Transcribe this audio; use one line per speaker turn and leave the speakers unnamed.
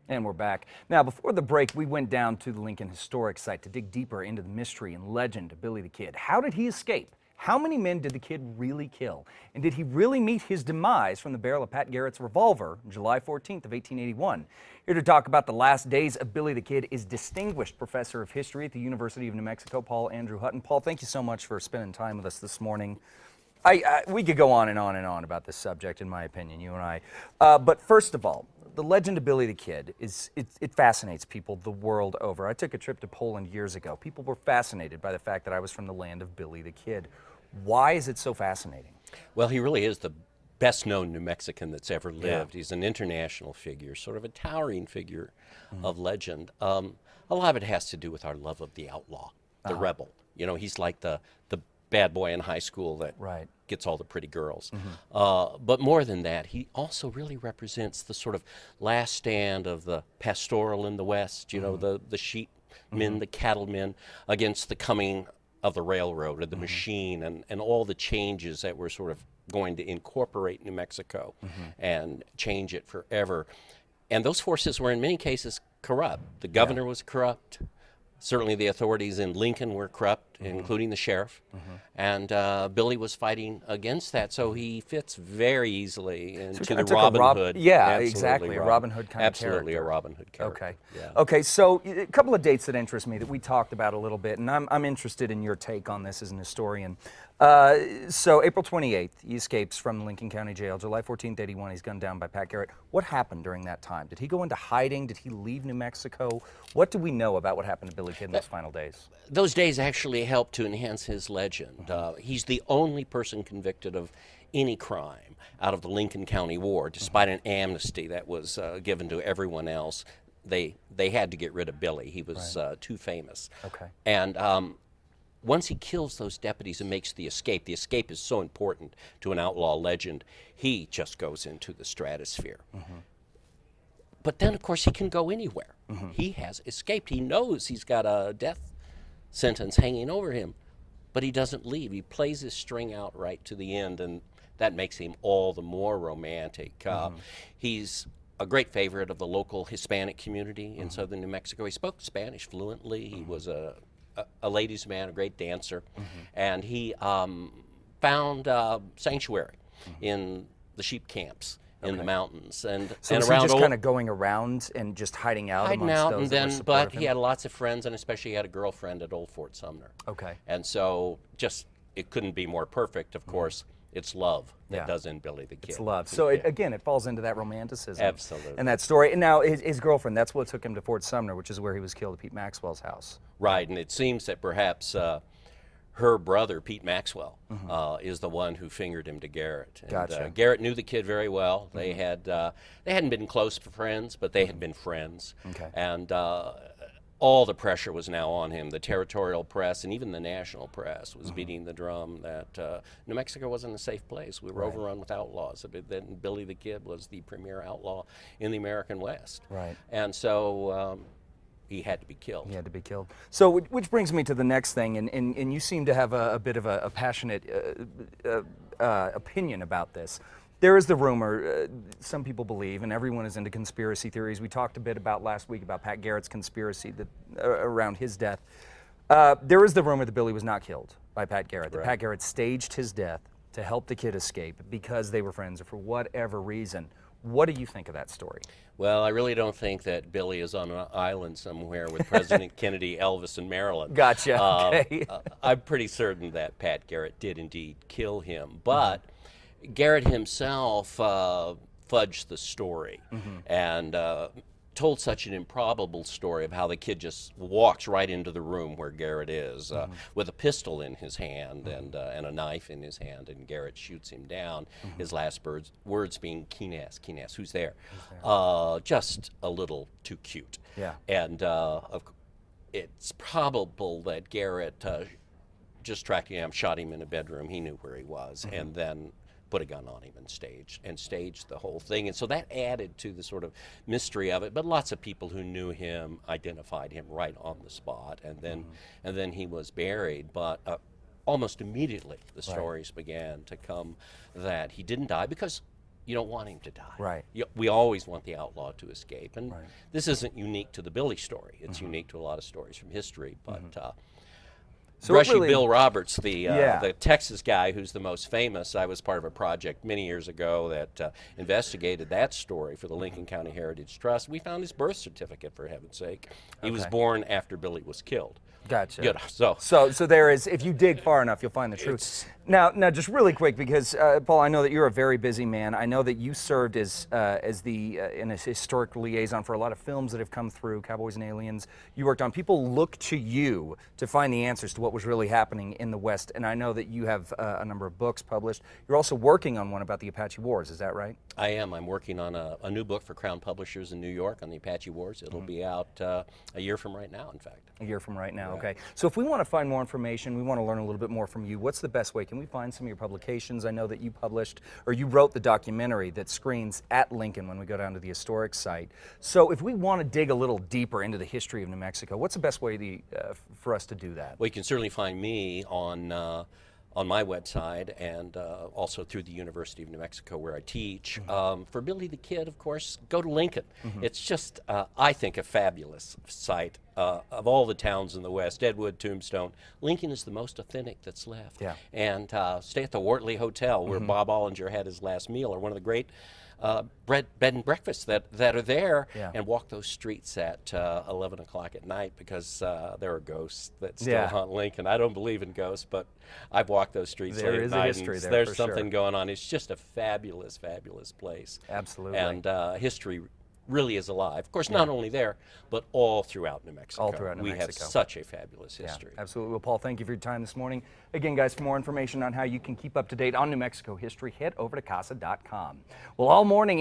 And we're back. Now, before the break, we went down to the Lincoln Historic Site to dig deeper into the mystery and legend of Billy the Kid. How did he escape? How many men did the kid really kill? And did he really meet his demise from the barrel of Pat Garrett's revolver on July 14th of 1881? Here to talk about the last days of Billy the Kid is Distinguished Professor of History at the University of New Mexico, Paul Andrew Hutton. Paul, thank you so much for spending time with us this morning. We could go on and on and on about this subject, in my opinion, you and I. But first of all, the legend of Billy the Kid, it fascinates people the world over. I took a trip to Poland years ago. People were fascinated by the fact that I was from the land of Billy the Kid. Why is it so fascinating?
Well, he really is the best-known New Mexican that's ever lived. Yeah. He's an international figure, sort of a towering figure of legend. A lot of it has to do with our love of the outlaw, the rebel. You know, he's like the bad boy in high school that gets all the pretty girls. But more than that, he also really represents the sort of last stand of the pastoral in the West, you know, the sheep men, the cattlemen, against the coming of the railroad or the machine and all the changes that were sort of going to incorporate New Mexico and change it forever. And those forces were in many cases corrupt. The governor was corrupt. Certainly the authorities in Lincoln were corrupt, including the sheriff, and Billy was fighting against that, so he fits very easily into the Robin Hood.
Yeah, absolutely, exactly, a Robin Hood kind
absolutely
of character.
A Robin Hood character.
Okay,
yeah.
Okay. So a couple of dates that interest me that we talked about a little bit, and I'm interested in your take on this as an historian. So April 28th, he escapes from Lincoln County Jail. July 14th, 81, he's gunned down by Pat Garrett. What happened during that time? Did he go into hiding? Did he leave New Mexico? What do we know about what happened to Billy Kid in those final days?
Those days actually helped to enhance his legend. He's the only person convicted of any crime out of the Lincoln County War, despite an amnesty that was given to everyone else. They had to get rid of Billy. He was too famous.
Okay.
And once he kills those deputies and makes the escape is so important to an outlaw legend, he just goes into the stratosphere. But then, of course, he can go anywhere. He has escaped. He knows he's got a death sentence hanging over him, but he doesn't leave. He plays his string out right to the end, and that makes him all the more romantic. He's a great favorite of the local Hispanic community in southern New Mexico. He spoke Spanish fluently. He was a ladies' man, a great dancer, and he found sanctuary in the sheep camps in the mountains, and
so was
around
he just kind of going around and just hiding out amongst those that were supportive
but
of him?
he had lots of friends, and especially he had a girlfriend at Old Fort Sumner.
Okay.
And so just it couldn't be more perfect. Of course, it's love that does in Billy the Kid.
It's love. So again, it falls into that romanticism.
Absolutely.
And that story. And now his girlfriend, that's what took him to Fort Sumner, which is where he was killed at Pete Maxwell's house.
Right, and it seems that perhaps her brother, Pete Maxwell, is the one who fingered him to Garrett. And,
Gotcha.
Garrett knew the kid very well. They hadn't been close friends, but they had been friends.
Okay.
And all the pressure was now on him. The territorial press and even the national press was beating the drum that New Mexico wasn't a safe place. We were overrun with outlaws. Then Billy the Kid was the premier outlaw in the American West.
Right.
And so he had to be killed.
He had to be killed. So, which brings me to the next thing, and you seem to have a bit of a passionate opinion about this. There is the rumor, some people believe, and everyone is into conspiracy theories. We talked a bit about last week about Pat Garrett's conspiracy around his death. There is the rumor that Billy was not killed by Pat Garrett, that Pat Garrett staged his death to help the kid escape because they were friends or for whatever reason. What do you think of that story?
Well, I really don't think that Billy is on an island somewhere with President Kennedy, Elvis, and Marilyn.
Gotcha. Okay.
I'm pretty certain that Pat Garrett did indeed kill him, but Garrett himself fudged the story and told such an improbable story of how the kid just walks right into the room where Garrett is with a pistol in his hand and a knife in his hand, and Garrett shoots him down, his last words being, "Keenass, Keenass, who's there?" Just a little too cute.
Yeah.
And it's probable that Garrett just tracked him, shot him in a bedroom. He knew where he was, and then put a gun on him and staged the whole thing. And so that added to the sort of mystery of it. But lots of people who knew him identified him right on the spot, and then he was buried. But almost immediately the stories began to come that he didn't die because you don't want him to die.
Right.
We always want the outlaw to escape. And
Right.
this isn't unique to the Billy story. It's unique to a lot of stories from history. But
So
Brushy
really-
Bill Roberts, the
Yeah.
Texas guy who's the most famous, I was part of a project many years ago that investigated that story for the Lincoln County Heritage Trust. We found his birth certificate, for heaven's sake. He was
Okay.
born after Billy was killed.
Gotcha.
Good. So
So there is, if you dig far enough, you'll find the truth. Now, just really quick, because Paul, I know that you're a very busy man. I know that you served as the in a historic liaison for a lot of films that have come through, Cowboys and Aliens. You worked on. People look to you to find the answers to what was really happening in the West. And I know that you have a number of books published. You're also working on one about the Apache Wars. Is that right?
I am. I'm working on a new book for Crown Publishers in New York on the Apache Wars. It'll be out a year from right now, in fact.
A year from right now, okay. So if we want to find more information, we want to learn a little bit more from you, what's the best way? Can we find some of your publications? I know that you published, or you wrote the documentary that screens at Lincoln when we go down to the historic site. So if we want to dig a little deeper into the history of New Mexico, what's the best way for us to do that?
Well, you can certainly find me on my website and also through the University of New Mexico where I teach. For Billy the Kid, of course, go to Lincoln. It's just, I think, a fabulous site. Of all the towns in the West, Deadwood, Tombstone, Lincoln is the most authentic that's left.
Yeah.
And stay at the Wortley Hotel where Bob Ollinger had his last meal, or one of the great bed and breakfasts that are there,
Yeah.
and walk those streets at 11 o'clock at night, because there are ghosts that still
Yeah.
haunt Lincoln. I don't believe in ghosts, but I've walked those streets
There
late
is
at
a
night,
history
and
there,
there's
for
something
sure.
going on. It's just a fabulous, fabulous place.
Absolutely.
And history really is alive. Of course, not only there, but all throughout New Mexico.
All throughout New
we
Mexico.
have such a fabulous
Yeah,
history.
absolutely. Well, Paul, thank you for your time this morning. Again, guys, for more information on how you can keep up to date on New Mexico history, head over to casa.com. Well, all morning.